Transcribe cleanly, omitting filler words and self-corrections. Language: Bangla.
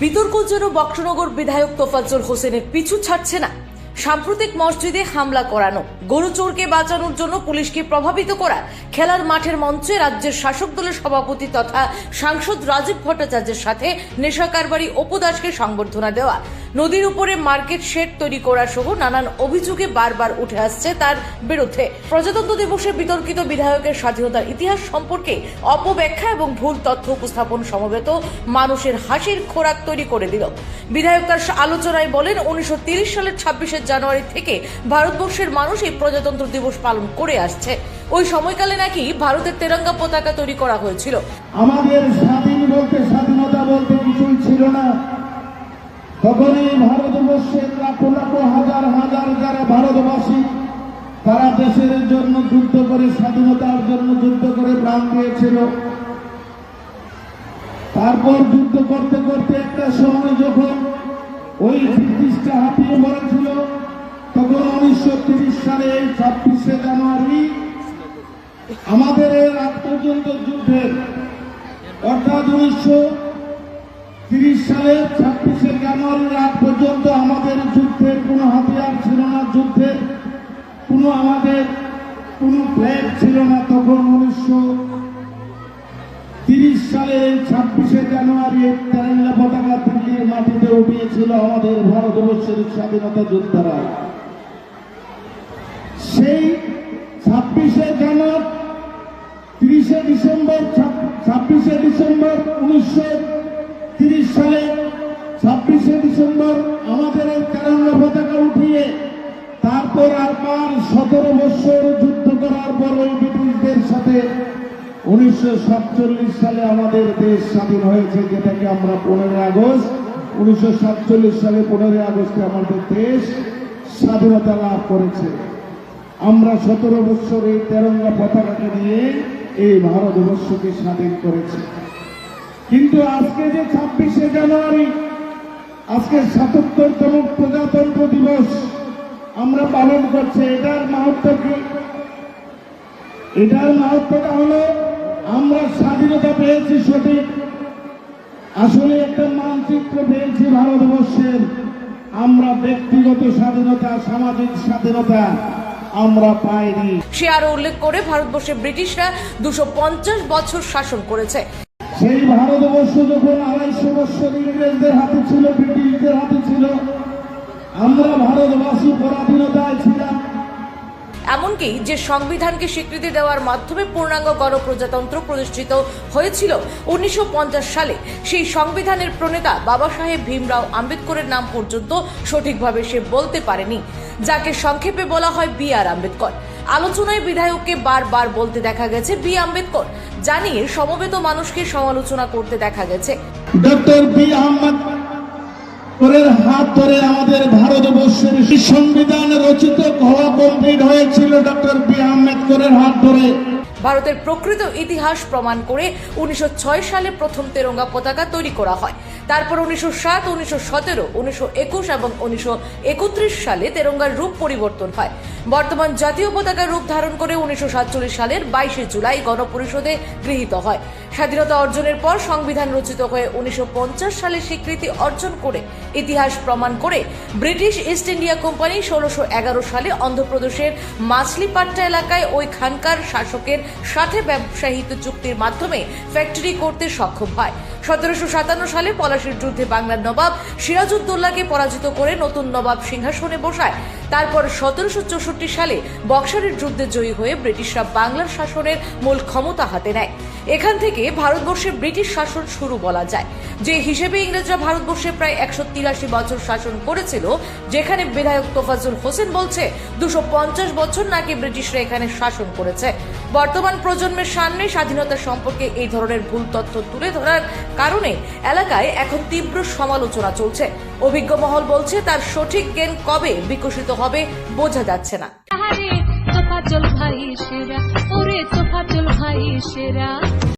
বিতর্ক যেন বক্সনগর বিধায়ক তোফাজ্জল হোসেনের পিছু ছাড়ছে না। সাম্প্রতিক মসজিদে হামলা করানো, গরু চোরকে বাঁচানোর জন্য পুলিশকে প্রভাবিত করা, খেলার মাঠের মঞ্চে রাজ্যের শাসক দলের সভাপতি তথা সাংসদ রাজীব ভট্টাচার্যের সাথে নেশা কারবারি অপু দাসকে সংবর্ধনা দেওয়া, নদীর উপরে মার্কেট শেড তৈরি করা সহ নানান অভিযোগে বারবার উঠে আসছে তার বিরুদ্ধে। প্রজাতন্ত্র দিবসে বিতর্কিত বিধায়কের স্বাধীনতার ইতিহাস সম্পর্কে অপব্যাখ্যা এবং ভুল তথ্য উপস্থাপন সমবেত মানুষের হাসির খোরাক তৈরি করে দিল। বিধায়ক তার আলোচনায় বলেন, 1930 সালের 26শে জানুয়ারি থেকে ভারতবর্ষের মানুষ এই প্রজাতন্ত্র দিবস পালন করে আসছে। ওই সময়কালে নাকি ভারতের তেরঙ্গা পতাকা তৈরি করা হয়েছিল। আমাদের স্বাধীনতা বলতে কিছুই ছিল না। তখন এই ভারতবর্ষের লাখো লাখো হাজার হাজার যারা ভারতবাসী, তারা দেশের জন্য যুদ্ধ করে, স্বাধীনতার জন্য যুদ্ধ করে প্রাণ দিয়েছিল। তারপর যুদ্ধ করতে করতে একটা সময় যখন ওই ব্রিটিশটা হাঁপিয়ে পড়েছিল, তখন 1930 সালে 26শে জানুয়ারি আমাদের এর আগ পর্যন্ত যুদ্ধের, অর্থাৎ 1930 সালের 26শে জানুয়ারির আগ পর্যন্ত আমাদের যুদ্ধের কোনো হাতিয়ার ছিল না, যুদ্ধের আমাদের কোনো ফ্ল্যাগ ছিল না। তখন 1930 সালে 26শে জানুয়ারি তেরঙ্গা পতাকা দিল্লির মাটিতে উঠিয়েছিল আমাদের ভারতবর্ষের স্বাধীনতা যোদ্ধারা। সেই 26শে জানুয়ারি 30শে ডিসেম্বর 1930 সালে 26শে ডিসেম্বর আমাদের এই তেরঙ্গা পতাকা উঠিয়ে তারপর আর 17 বছর যুদ্ধ করার পর ওই ব্রিটিশদের সাথে 1947 সালে আমাদের দেশ স্বাধীন হয়েছে, যেটাকে আমরা 15 আগস্ট 1947 সালে 15 আগস্টে আমাদের দেশ স্বাধীনতা লাভ করেছে। আমরা 17 বছর এই তেরঙ্গা পতাকাকে নিয়ে এই ভারতবর্ষকে স্বাধীন করেছি। কিন্তু আজকে যে 26শে জানুয়ারি, আজকে 77তম প্রজাতন্ত্র দিবস আমরা পালন করছি, এটার মাহাত্ম্য কি? এটার মাহাত্ম্যটা হলো, আমরা স্বাধীনতা পেয়েছি সঠিক, আসলে একটা মানচিত্র পেয়েছি ভারতবর্ষের। আমরা ব্যক্তিগত স্বাধীনতা, সামাজিক স্বাধীনতা আমরা পাইনি। সে আরো উল্লেখ করে ভারতবর্ষে ব্রিটিশরা 250 বছর শাসন করেছে। সেই ভারতবর্ষ যখন 250 বছর ইংরেজদের হাতে ছিল, ব্রিটিশদের হাতে ছিল, আমরা ভারতবাসী পরাধীনতায় ছিলাম। এমনকি যে সংবিধানকে স্বীকৃতি দেওয়ার মাধ্যমে পূর্ণাঙ্গ গণপ্রজাতন্ত্র প্রতিষ্ঠিত হয়েছিল 1950 সালে, সেই সংবিধানের প্রণেতা বাবা সাহেব ভীমরাও আম্বেদকরের নাম পর্যন্ত সঠিকভাবে সে বলতে পারেনি, যাকে সংক্ষেপে বলা হয় বি আর আম্বেদকর। আলোচনায় বিধায়ককে বারবার বলতে দেখা গেছে বি আম্বেদকর, জানিয়ে সমবেত মানুষকে সমালোচনা করতে দেখা গেছে। ডক্টর বি আম্বেদকরের হাত ধরে আমাদের ভারতবর্ষের সংবিধান রচিত হওয়া কমপ্লিট হয়েছিল ডক্টর বি আম্বেদকরের হাত ধরে। ভারতের প্রকৃত ইতিহাস প্রমাণ করে 1906 সালে প্রথম তেরঙ্গা পতাকা তৈরি করা হয়। তারপর 1907, 1917, 1921 এবং 1931 সালে তেরঙ্গার রূপ পরিবর্তন হয়। বর্তমান জাতীয় পতাকার রূপ ধারণ করে 1947 সালের 22শে জুলাই গণপরিষদে গৃহীত হয়। স্বাধীনতা অর্জনের পর সংবিধান রচিত হয়ে 1950 সালে স্বীকৃতি অর্জন করে ইতিহাস প্রমাণ করে ব্রিটিশ ইস্ট ইন্ডিয়া কোম্পানি 1611 সালে অন্ধ্রপ্রদেশের মাছলিপাট্টা এলাকায় ওই খানকার শাসকের সাথে ব্যবসায়িত চুক্তির মাধ্যমে ফ্যাক্টরি করতে সক্ষম হয়। 1757 সালে পলাশীর যুদ্ধে বাংলার নবাব সিরাজউদ্দৌলাকে পরাজিত করে নতুন নবাব সিংহাসনে বসায়। তারপর 1764 সালে বক্সারের যুদ্ধে জয়ী হয়ে ব্রিটিশরা বাংলার শাসনের মূল ক্ষমতা হাতে নেয়। এখান থেকে ভারতবর্ষে ব্রিটিশ শাসন শুরু বলা যায়, যে হিসেবে ইংরেজরা ভারতবর্ষে প্রায় 183 বছর শাসন করেছিল, যেখানে বিধায়ক তোফাজ্জল হোসেন বলছে 250 বছর নাকি ব্রিটিশরা এখানে শাসন করেছে। বর্তমান প্রজন্মের সামনে স্বাধীনতা সম্পর্কে এই ধরনের ভুল তথ্য তুলে ধরার কারণে এলাকায় এখন তীব্র সমালোচনা চলছে। অভিজ্ঞ মহল বলছে তার সঠিক জ্ঞান কবে বিকশিত হবে বোঝা যাচ্ছে না। তোফাজ্জল ভাই সেরা, ওরে তোফাজ্জল ভাই সেরা।